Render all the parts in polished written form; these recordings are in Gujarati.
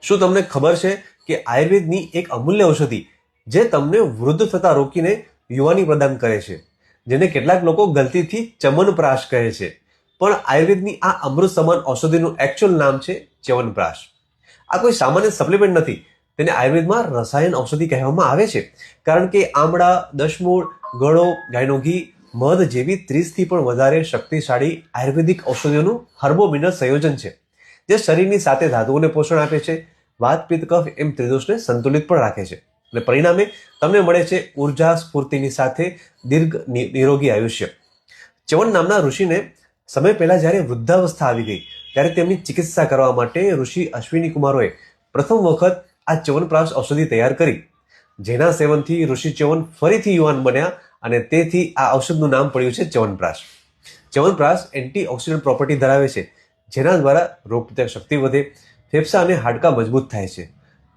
શું તમને ખબર છે કે આયુર્વેદની એક અમૂલ્ય ઔષધિ જે તમને વૃદ્ધ થતા રોકીને યુવાની પ્રદાન કરે છે, જેને કેટલાક લોકો ગલતીથી ચ્યવનપ્રાશ કહે છે, પણ આયુર્વેદની આ અમૃત સમાન ઔષધિનું એકચ્યુઅલ નામ છે ચ્યવનપ્રાશ. આ કોઈ સામાન્ય સપ્લિમેન્ટ નથી. તેને આયુર્વેદમાં રસાયણ ઔષધિ કહેવામાં આવે છે, કારણ કે આમળા, દશમૂળ, ગળો, ગાયનું ઘી, મધ જેવી 30થી પણ વધારે શક્તિશાળી આયુર્વેદિક ઔષધિઓનું હર્બોમિનલ સંયોજન છે, જે શરીરની સાથે ધાતુઓને પોષણ આપે છે, વાત, પિત્ત, કફ એમ ત્રિદોષને સંતુલિત પણ રાખે છે, અને પરિણામે તમને મળે છે ઉર્જા, સ્ફૂર્તિની સાથે દીર્ઘ નિરોગી આયુષ્ય. ચ્યવન નામના ઋષિને સમય પહેલા જ્યારે વૃદ્ધાવસ્થા આવી ગઈ ત્યારે તેમની ચિકિત્સા કરવા માટે ઋષિ અશ્વિની કુમારોએ પ્રથમ વખત આ ચ્યવનપ્રાશ ઔષધિ તૈયાર કરી, જેના સેવનથી ઋષિ ચ્યવન ફરીથી યુવાન બન્યા અને તેથી આ ઔષધનું નામ પડ્યું છે ચ્યવનપ્રાશ. ચ્યવનપ્રાશ એન્ટીઓક્સિડન્ટ પ્રોપર્ટી ધરાવે છે, જેના દ્વારા રોગપ્રતિકારક શક્તિ વધે, ફેફસા અને હાડકાં મજબૂત થાય છે.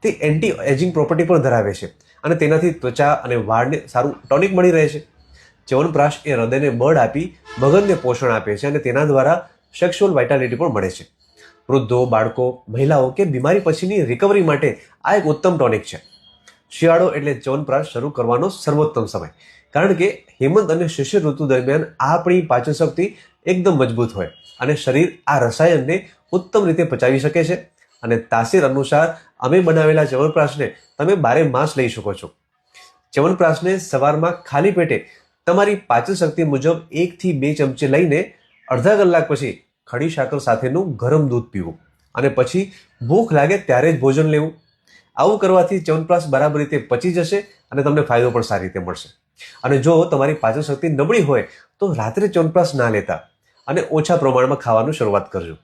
તે એન્ટી એજિંગ પ્રોપર્ટી પણ ધરાવે છે અને તેનાથી ત્વચા અને વાળને સારું ટોનિક મળી રહે છે. ચ્યવનપ્રાશ એ હૃદયને બળ આપી મગજને પોષણ આપે છે અને તેના દ્વારા સેક્સ્યુઅલ વાઇટાલિટી પણ મળે છે. વૃદ્ધો, બાળકો, મહિલાઓ કે બીમારી પછીની રિકવરી માટે આ એક ઉત્તમ ટોનિક છે. શિયાળો એટલે ચ્યવનપ્રાશ શરૂ કરવાનો સર્વોત્તમ સમય, કારણ કે હેમંત અને શિશિર ઋતુ દરમિયાન આપણી પાચન શક્તિ એકદમ મજબૂત હોય અને શરીર આ રસાયણને ઉત્તમ રીતે પચાવી શકે છે. અને તાસીર અનુસાર અમે બનાવેલા ચ્યવનપ્રાશને તમે 12 માસ લઈ શકો છો. ચ્યવનપ્રાશને સવારમાં ખાલી પેટે તમારી પાચન શક્તિ મુજબ 1 થી 2 ચમચી લઈને અડધા કલાક પછી ખડી સાકર સાથેનું ગરમ દૂધ પીવું અને પછી ભૂખ લાગે ત્યારે જ ભોજન લેવું. આવું કરવાથી ચ્યવનપ્રાશ બરાબર રીતે પચી જશે અને તમને ફાયદો પણ સારી રીતે મળશે. અને જો તમારી પાચન શક્તિ નબળી હોય તો રાત્રે ચ્યવનપ્રાશ ના લેતા અને ઓછા પ્રમાણમાં ખાવાનું શરૂઆત કરજો.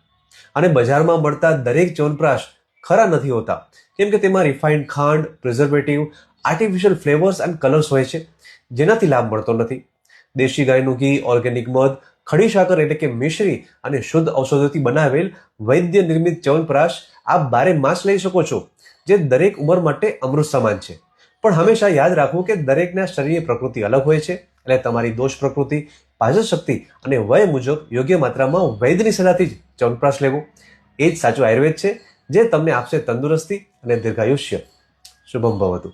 અને બજારમાં મળતા દરેક ચ્યવનપ્રાશ ખરા નથી હોતા, કેમ કે તેમાં રિફાઇન્ડ ખાંડ, preservative, artificial flavours and colours હોય છે, જેનાથી લાભ મળતો નથી. દેશી ગાયનું ઘી, ઓર્ગેનિક મધ, ખડી સાકર એટલે કે મિશ્રી અને શુદ્ધ ઔષધોથી બનાવેલ વૈદ્ય નિર્મિત ચ્યવનપ્રાશ આપ 12 માસ લઈ શકો છો, જે દરેક ઉંમર માટે અમૃત સમાન છે. પણ હંમેશા યાદ રાખવું કે દરેકના શરીરની પ્રકૃતિ અલગ હોય છે, એટલે તમારી દોષ પ્રકૃતિ, પાચન શક્તિ અને વય મુજબ યોગ્ય માત્રામાં વૈદ્યની સલાહથી જ ચ્યવનપ્રાશ લેવો. એ જ સાચું આયુર્વેદ છે, જે તમને આપશે તંદુરસ્તી અને દીર્ઘાયુષ્ય. શુભમ ભવતુ.